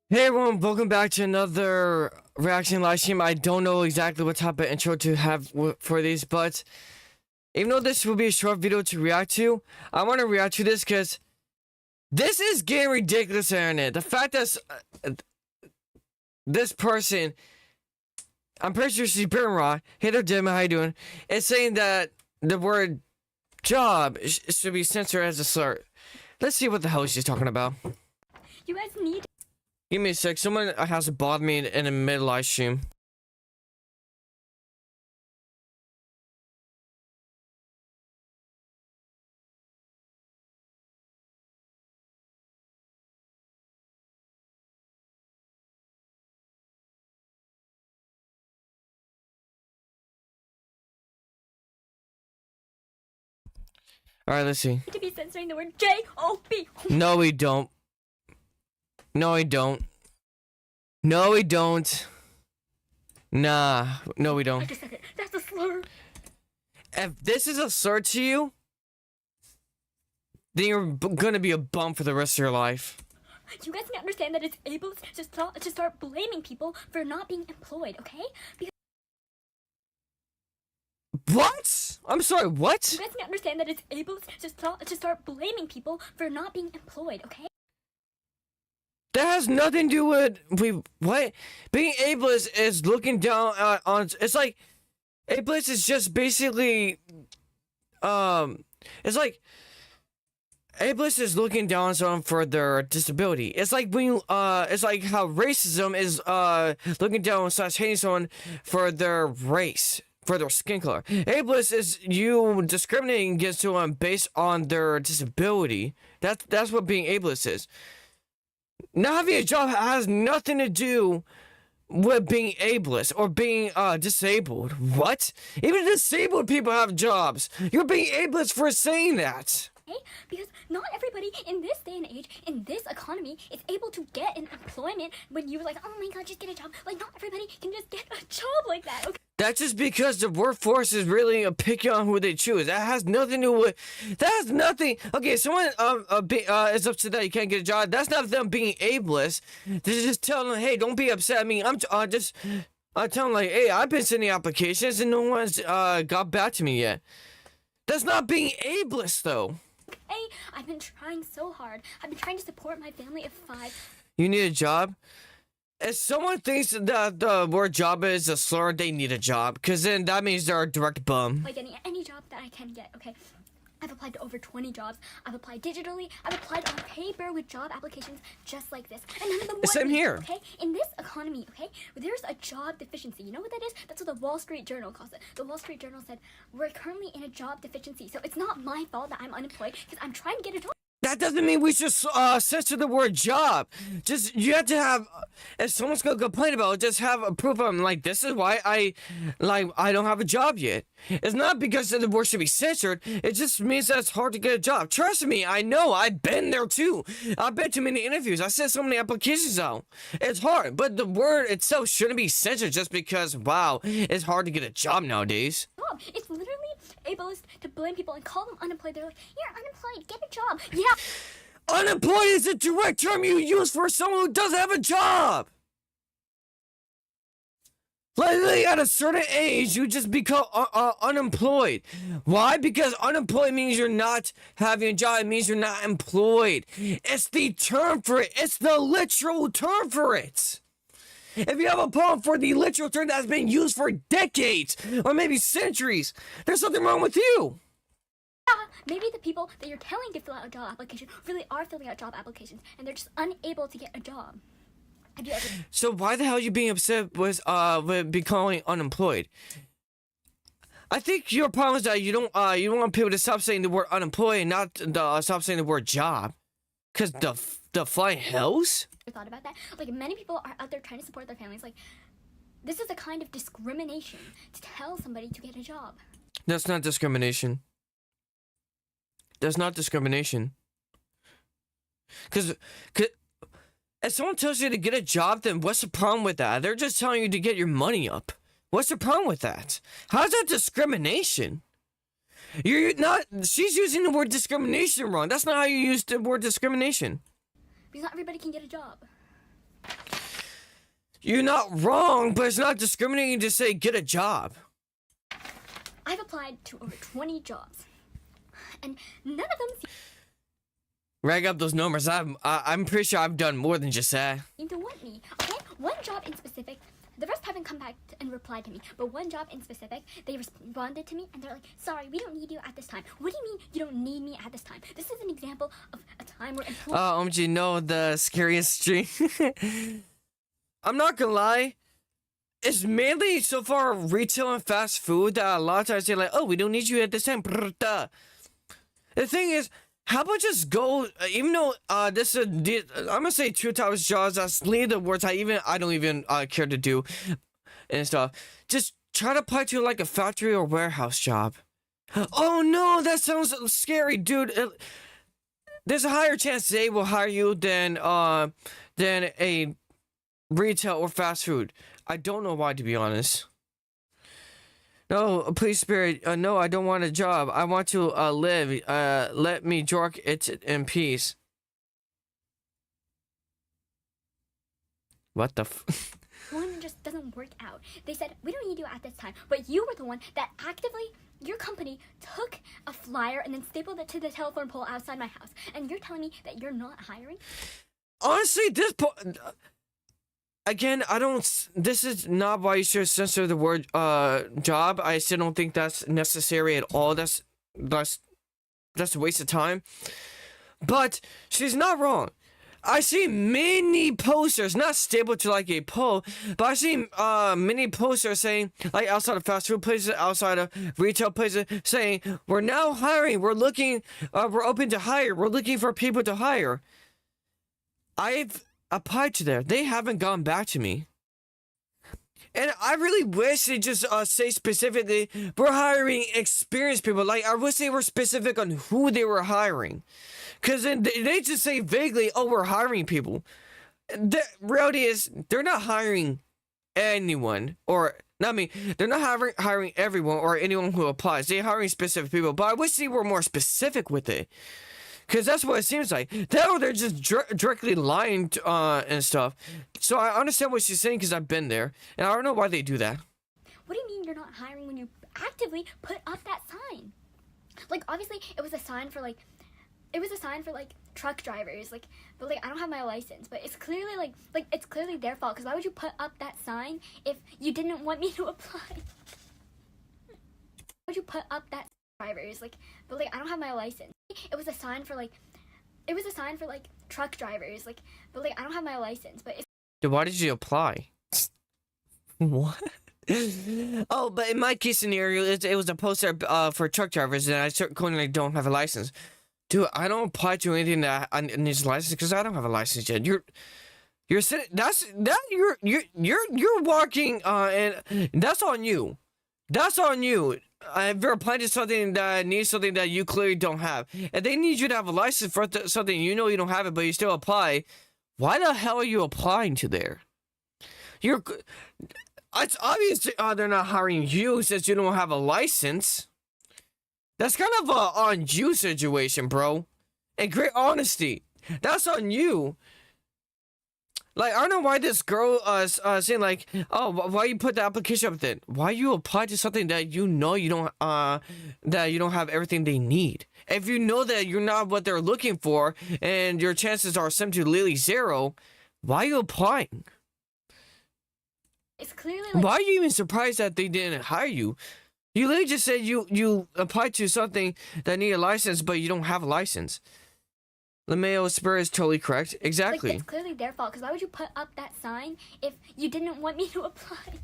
Hey everyone, welcome back to another reaction live stream. I don't know exactly what type of intro to have for these, but even though this will be a short video to react to, I want to react to this because this is getting ridiculous on the internet. The fact that this person, I'm pretty sure she's been raw. Hey there, Jim, how you doing? Is saying that the word job should be censored as a slur. Let's see what the hell she's talking about. You guys need. Give me a sec. Someone has to bother me in a mid live stream. All right, let's see. To be censoring the word J-O-B. No, we don't. No, we don't. No, we don't. Nah, no, we I don't. just said it. That's a slur. If this is a slur to you, then you're gonna be a bum for the rest of your life. You guys need to understand that it's ableist to start blaming people for not being employed, okay? Because What? I'm sorry, what? you guys need to understand that it's ableist to start blaming people for not being employed, okay? That has nothing to do with what? Being ableist is looking down on. It's like ableist is just basically it's like ableist is looking down on someone for their disability. It's like when you it's like how racism is looking down / hating someone for their race, for their skin color. Ableist is you discriminating against someone based on their disability. That's what being ableist is. Not having a job has nothing to do with being ableist or being disabled. What? Even disabled people have jobs. You're being ableist for saying that. Okay? Because not everybody in this day and age, in this economy, is able to get an employment when you're like, oh my god, just get a job. Like, not everybody can just get a job like that, okay? That's just because the workforce is really picky on who they choose. That has nothing to do with. That has nothing. Okay, someone is upset that you can't get a job. That's not them being ableist. They're just telling them, hey, don't be upset. I mean, I tell them like, hey, I've been sending applications and no one's got back to me yet. That's not being ableist though. Hey, I've been trying so hard. I've been trying to support my family of 5. You need a job. If someone thinks that the word job is a slur, they need a job, because then that means they're a direct bum. Like any job that I can get, okay? I've applied to over 20 jobs. I've applied digitally. I've applied on paper with job applications just like this. And none of them want Same me, here. okay? In this economy, okay, there's a job deficiency. You know what that is? That's what the Wall Street Journal calls it. The Wall Street Journal said, we're currently in a job deficiency. So it's not my fault that I'm unemployed because I'm trying to get a job. That doesn't mean we should censor the word job. Just, you have to have, if someone's gonna complain about it, just have a proof of them. Like, this is why I don't have a job yet. It's not because the word should be censored. It just means that it's hard to get a job. Trust me, I know. I've been there too. I've been to many interviews. I sent so many applications out. It's hard, but the word itself shouldn't be censored just because, wow, it's hard to get a job nowadays. It's literally ableist to blame people and call them unemployed. They're like, you're unemployed, get a job. Yeah. Unemployed is a direct term you use for someone who doesn't have a job. Like, at a certain age, you just become unemployed. Why? Because unemployed means you're not having a job. It means you're not employed. It's the term for it. It's the literal term for it. If you have a problem for the literal term that's been used for decades or maybe centuries, there's something wrong with you. Maybe the people that you're telling to fill out a job application really are filling out job applications and they're just unable to get a job. Have you ever? So why the hell are you being upset with becoming unemployed? I think your problem is that you don't want people to stop saying the word unemployed and not stop saying the word job. Cause the flying hells? Thought about that? Like, many people are out there trying to support their families. Like, this is a kind of discrimination to tell somebody to get a job. That's not discrimination. That's not discrimination. Cause if someone tells you to get a job, then what's the problem with that? They're just telling you to get your money up. What's the problem with that? How's that discrimination? You're not. She's using the word discrimination wrong. That's not how you use the word discrimination. Because not everybody can get a job. You're not wrong, but it's not discriminating to say get a job. I've applied to over 20 jobs, and none of them Rag up those numbers. I'm pretty sure I've done more than just that. seem to want me. Okay, one job in specific. The rest haven't come back and replied to me, but one job in specific, they responded to me and they're like, sorry, we don't need you at this time. What do you mean you don't need me at this time? This is an example of a time where employees... OMG, no, the scariest stream. I'm not gonna lie. It's mainly so far retail and fast food that a lot of times they're like, oh, we don't need you at this time. The thing is, how about just go, even though this is, I'm gonna say 2 types of jobs, that's literally the words I don't even care to do and stuff. Just try to apply to like a factory or warehouse job. Oh no, that sounds scary, dude. There's a higher chance they will hire you than a retail or fast food. I don't know why, to be honest. No, please, Spirit. No, I don't want a job. I want to live. Let me jork it in peace. What the f... One just doesn't work out. They said, we don't need you at this time, but you were the one that actively, your company took a flyer and then stapled it to the telephone pole outside my house. And you're telling me that you're not hiring? Honestly, again, I don't... This is not why you should censor the word job. I still don't think that's necessary at all. That's a waste of time. But she's not wrong. I see many posters, not stapled to like a pole, but I see many posters saying, like outside of fast food places, outside of retail places, saying, we're now hiring, we're looking, we're open to hire, we're looking for people to hire. I've applied to there. They haven't gone back to me. And I really wish they just say specifically, we're hiring experienced people. Like, I wish they were specific on who they were hiring. Because then they just say vaguely, oh, we're hiring people. The reality is, they're not hiring anyone. Or, not me, they're not hiring everyone or anyone who applies. They're hiring specific people. But I wish they were more specific with it. Because that's what it seems like. They're just directly lying and stuff. So I understand what she's saying because I've been there. And I don't know why they do that. What do you mean you're not hiring when you actively put up that sign? Like, obviously, it was a sign for, like, truck drivers. Like, but, like, I don't have my license. But it's clearly, like it's clearly their fault. Because why would you put up that sign if you didn't want me to apply? Why would you put up that drivers? Like, but, like, I don't have my license. It was a sign for truck drivers. Like, but, like, I don't have my license. But it's... Dude, why did you apply? What? Oh, but in my case scenario, it was a poster for truck drivers, and I certainly don't have a license. Dude, I don't apply to anything that needs a license because I don't have a license yet. You're walking and that's on you. That's on you. If you're applying to something that needs something that you clearly don't have, and they need you to have a license for something you know you don't have it, but you still apply, why the hell are you applying to there? It's obvious they're not hiring you since you don't have a license. That's kind of a on you situation, bro. And great honesty. That's on you. Like, I don't know why this girl saying like, oh, why you put the application up then? Why you apply to something that you know you don't have everything they need? If you know that you're not what they're looking for and your chances are slim to literally zero, why are you applying? It's clearly like... Why are you even surprised that they didn't hire you? You literally just said you applied to something that need a license, but you don't have a license. LeMayo Spur is totally correct. Exactly. Like, it's clearly their fault, because why would you put up that sign if you didn't want me to apply?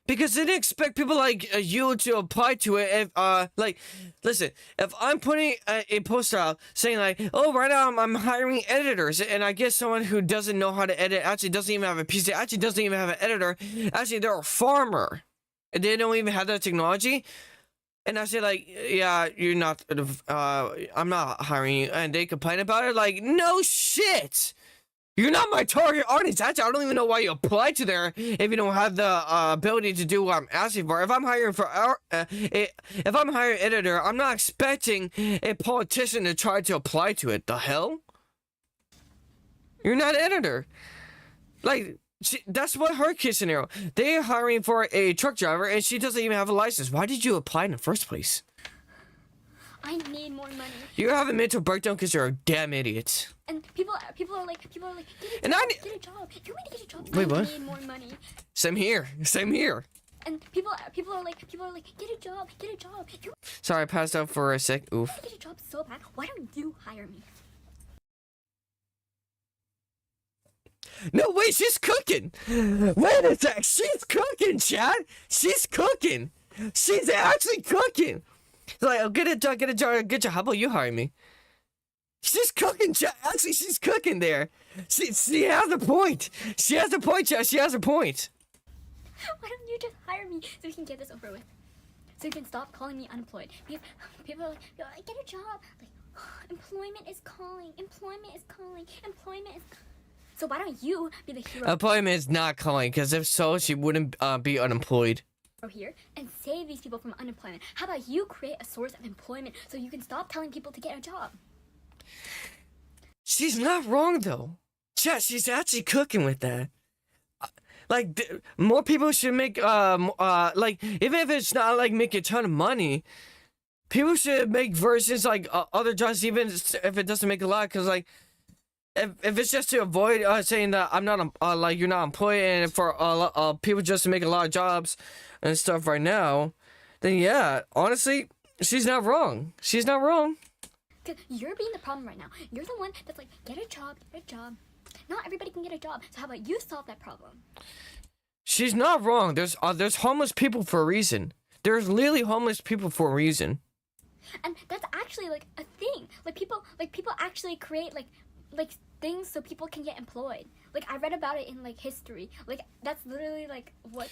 Because they didn't expect people like you to apply to it. If like, listen, if I'm putting a poster out saying like, oh, right now I'm hiring editors, and I get someone who doesn't know how to edit, actually doesn't even have a PC, actually doesn't even have an editor, actually they're a farmer, and they don't even have that technology. And I say like, yeah, you're not, I'm not hiring you. And they complain about it like, no shit. You're not my target audience. Actually, I don't even know why you applied to there if you don't have the ability to do what I'm asking for. If I'm hiring if I'm hiring an editor, I'm not expecting a politician to try to apply to it. The hell? You're not an editor. Like, that's what her case scenario. They're hiring for a truck driver, and she doesn't even have a license. Why did you apply in the first place? I need more money. You have a mental breakdown because you're a damn idiot. And people are like, get a And job, get a job. If you want to get a job, Wait, I what? need more money. Same here. Same here. And people are like, get a job, get a job. If you Sorry, I passed out for a sec. Oof. want to get a job so bad, why don't you hire me? No, wait, she's cooking. Wait a sec. She's cooking, Chad. She's cooking. She's actually cooking. Like, oh, get a job, get a job, get a job. How about you hire me? She's cooking, Chad. Actually, she's cooking there. She has a point. She has a point, Chad. She has a point. Why don't you just hire me so we can get this over with? So you can stop calling me unemployed. People are like, get a job. Like, employment is calling. Employment is calling. Employment is. So why don't you be the hero Employment is not calling, because if so, she wouldn't be unemployed. here and save these people from unemployment? How about you create a source of employment so you can stop telling people to get a job? She's not wrong, though. Chad, she's actually cooking with that. Like, more people should make, like, even if it's not, like, make a ton of money, people should make versions, like, other jobs, even if it doesn't make a lot, because, like, if it's just to avoid saying that I'm not, like, you're not employed, and for people just to make a lot of jobs and stuff right now, then yeah, honestly, she's not wrong. She's not wrong. Because you're being the problem right now. You're the one that's like, get a job, get a job. Not everybody can get a job. So how about you solve that problem? She's not wrong. There's homeless people for a reason. There's literally homeless people for a reason. And that's actually like a thing. Like people actually create like things so people can get employed. Like I read about it in like history. Like that's literally like what.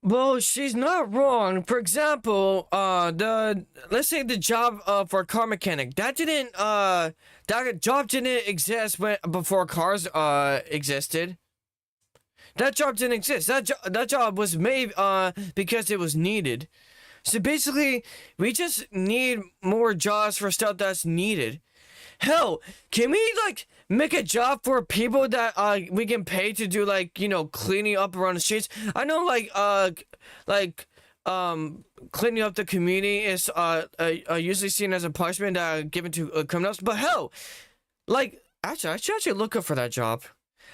Well, she's not wrong. For example, let's say the job for a car mechanic, that job didn't exist before cars existed. That job didn't exist. That job was made because it was needed. So basically, we just need more jobs for stuff that's needed. Hell, can we like make a job for people that we can pay to do like, you know, cleaning up around the streets? I know cleaning up the community is usually seen as a punishment given to criminals, but hell, like actually I should actually look up for that job.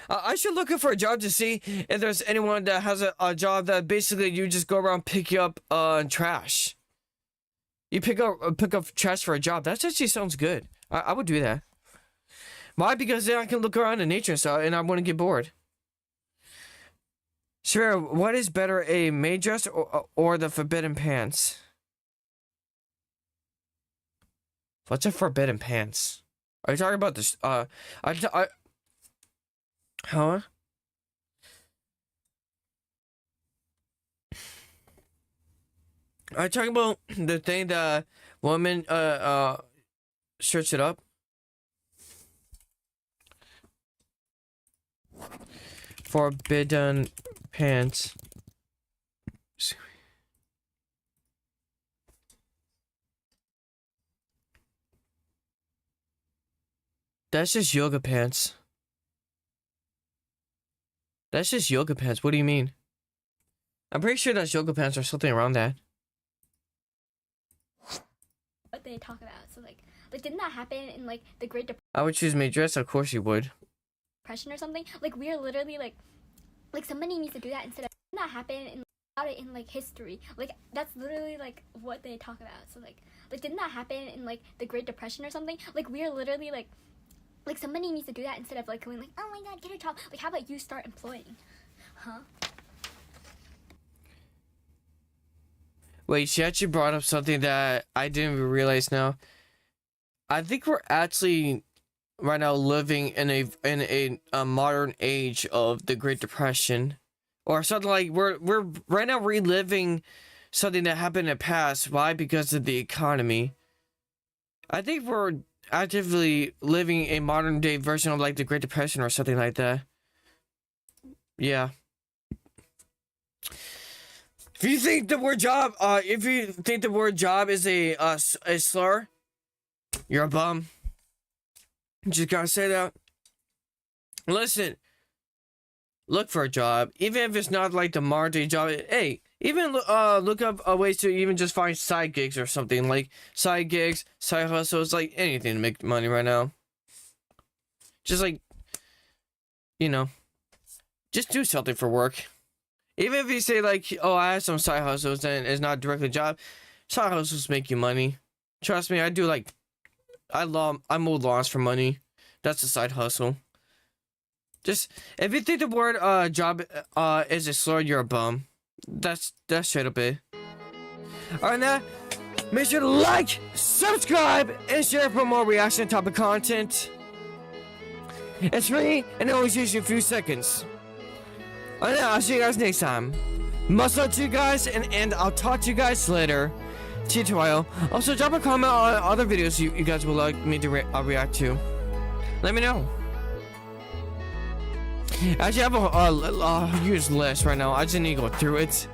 I should look up for a job to see if there's anyone that has a job that basically you just go around picking up trash. You pick up trash for a job. That actually sounds good. I would do that. Why? Because then I can look around in nature and stuff, and I wouldn't get bored. Sure, what is better, a maid dress or the forbidden pants? What's a forbidden pants? Are you talking about this? Huh? Are you talking about the thing that woman search it up? Forbidden pants. That's just yoga pants. That's just yoga pants. What do you mean? I'm pretty sure that's yoga pants or something around that. What they talk about. So like didn't that happen in like the Great I would choose maid dress. Of course you would. Depression or something? Like we are literally like somebody needs to do that instead of. Didn't that happen in about it in like history? Like that's literally like what they talk about. So like didn't that happen in like the Great Depression or something? Like we are literally like somebody needs to do that instead of like going like, oh my god, get a job. Like how about you start employing? Huh? Wait, she actually brought up something that I didn't even realize now. I think we're actually right now living in a modern age of the Great Depression, or something like we're right now reliving something that happened in the past. Why? Because of the economy. I think we're actively living a modern day version of like the Great Depression or something like that. Yeah. If you think the word job, is a slur, you're a bum. Just gotta say that. Listen, look for a job, even if it's not like the modern day job. Hey, even look up ways to even just find side gigs or something, like side gigs, side hustles, like anything to make money right now. Just like, you know, just do something for work. Even if you say like, oh, I have some side hustles and it's not directly a job, side hustles make you money. Trust me, I do like, I mow lawns for money. That's a side hustle. Just, if you think the word job is a slur, you're a bum. That's straight up it. Alright, now, make sure to like, subscribe, and share for more reaction topic content. It's free, and it only takes you a few seconds. Alright, now, I'll see you guys next time. Much love to you guys, and I'll talk to you guys later. See you tomorrow. Also, drop a comment on other videos you guys would like me to react to. Let me know. Actually, I have a huge list right now. I just need to go through it.